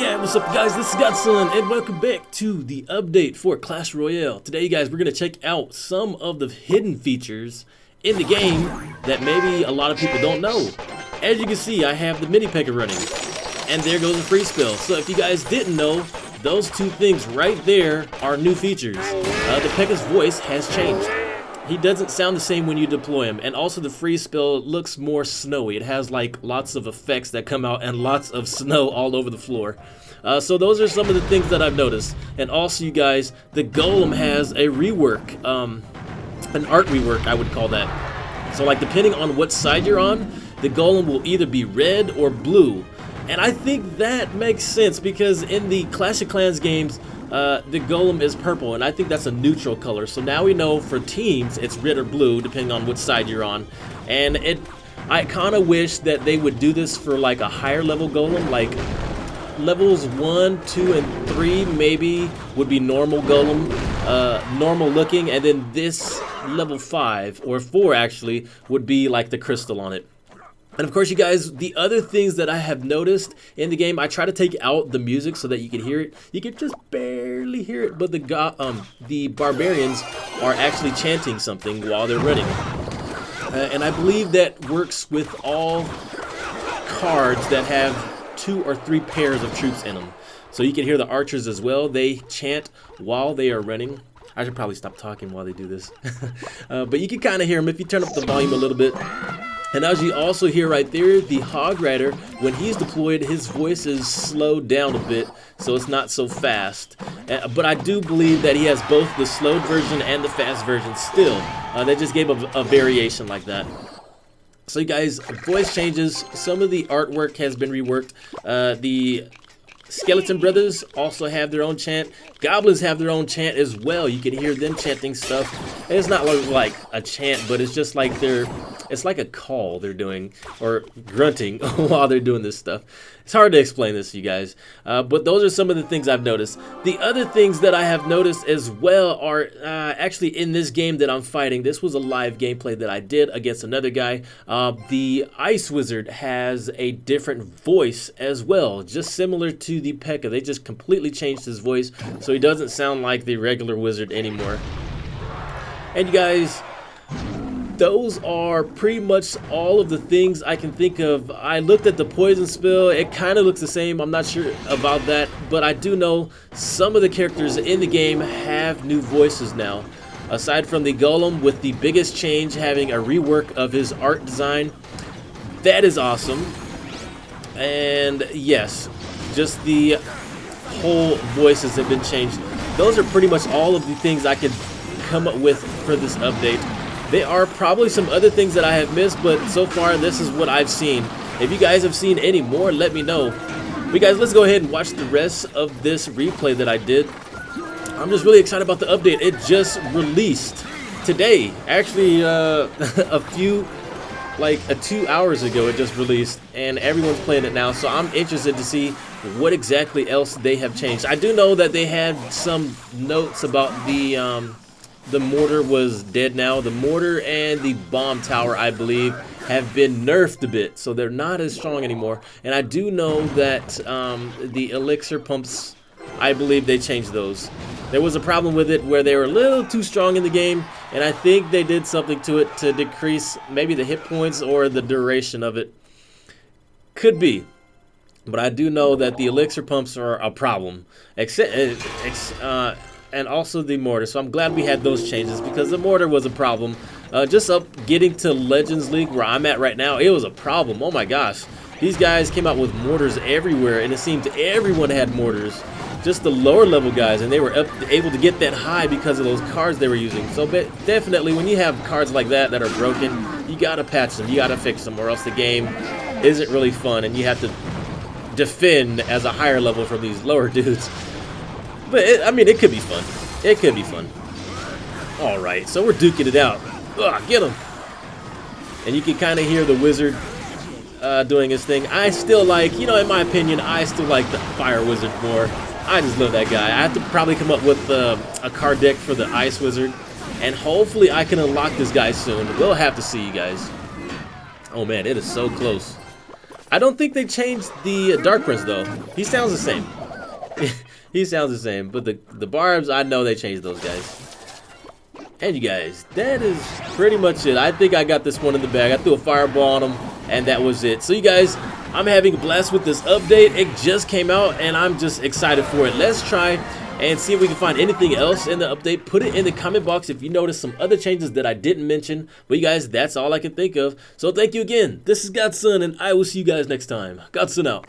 Yeah, what's up guys, this is Godson and welcome back to the update for Clash Royale. Today guys, we're going to check out some of the hidden features in the game that maybe a lot of people don't know. As you can see, I have the mini P.E.K.K.A running, and there goes the free spell. So if you guys didn't know, those two things right there are new features. The P.E.K.K.A's voice has changed. He doesn't sound the same when you deploy him, and also the free spell looks more snowy. It has like lots of effects that come out and lots of snow all over the floor. So those are some of the things that I've noticed. And also, you guys, the Golem has a rework, an art rework, I would call that. So like depending on what side you're on, the Golem will either be red or blue. And I think that makes sense because in the Clash of Clans games, the Golem is purple, and I think that's a neutral color. So now we know for teams it's red or blue depending on which side you're on. And I kind of wish that they would do this for like a higher level Golem, like levels 1, 2, and 3 maybe would be normal Golem, normal looking, and then this level 5 or 4 actually would be like the crystal on it. And of course, you guys, the other things that I have noticed in the game, I try to take out the music so that you can hear it. You can just barely hear it, but the barbarians are actually chanting something while they're running. And I believe that works with all cards that have 2 or 3 pairs of troops in them. So you can hear the archers as well. They chant while they are running. I should probably stop talking while they do this. But you can kind of hear them if you turn up the volume a little bit. And as you also hear right there, the Hog Rider, when he's deployed, his voice is slowed down a bit, so it's not so fast. But I do believe that he has both the slowed version and the fast version still. They just gave a variation like that. So you guys, voice changes. Some of the artwork has been reworked. The Skeleton Brothers also have their own chant. Goblins have their own chant as well. You can hear them chanting stuff. And it's not like a chant, but it's just like it's like a call they're doing, or grunting while they're doing this stuff. It's hard to explain this to you guys, but those are some of the things I've noticed. The other things that I have noticed as well are actually in this game that I'm fighting. This was a live gameplay that I did against another guy. The Ice Wizard has a different voice as well, just similar to the P.E.K.K.A. They just completely changed his voice, so he doesn't sound like the regular wizard anymore. And you guys, those are pretty much all of the things I can think of. I looked at the poison spell. It kind of looks the same. I'm not sure about that, but I do know some of the characters in the game have new voices now. Aside from the Golem, with the biggest change having a rework of his art design. That is awesome. And yes, just the whole voices have been changed. Those are pretty much all of the things I could come up with for this update. There are probably some other things that I have missed, but so far this is what I've seen. If you guys have seen any more, let me know. But guys, let's go ahead and watch the rest of this replay that I did. I'm just really excited about the update. It just released today. Actually, like 2 hours ago it just released, and everyone's playing it now. So I'm interested to see what exactly else they have changed. I do know that they had some notes about the mortar was dead now. The mortar and the bomb tower, I believe, have been nerfed a bit, so they're not as strong anymore. And I do know that the elixir pumps, I believe they changed those. There was a problem with it where they were a little too strong in the game, and I think they did something to it to decrease maybe the hit points or the duration of it. Could be. But I do know that the elixir pumps are a problem. And also the mortar, so I'm glad we had those changes because the mortar was a problem. Just up getting to Legends League where I'm at right now, it was a problem. Oh my gosh, these guys came out with mortars everywhere, and it seemed everyone had mortars, just the lower level guys, and they were able to get that high because of those cards they were using. So definitely when you have cards like that are broken, you gotta patch them, you gotta fix them, or else the game isn't really fun, and you have to defend as a higher level from these lower dudes. But I mean, it could be fun. It could be fun. All right, so we're duking it out. Ugh, get him. And you can kind of hear the wizard doing his thing. I still like, in my opinion, I still like the fire wizard more. I just love that guy. I have to probably come up with a card deck for the ice wizard, and hopefully I can unlock this guy soon. We'll have to see, you guys. Oh man, it is so close. I don't think they changed the Dark Prince though. He sounds the same. He sounds the same, but the barbs, I know they changed those guys. And you guys, that is pretty much it. I think I got this one in the bag. I threw a fireball on him, and that was it. So you guys, I'm having a blast with this update. It just came out, and I'm just excited for it. Let's try and see if we can find anything else in the update. Put it in the comment box if you notice some other changes that I didn't mention. But you guys, that's all I can think of. So thank you again. This is Godson, and I will see you guys next time. Godson out.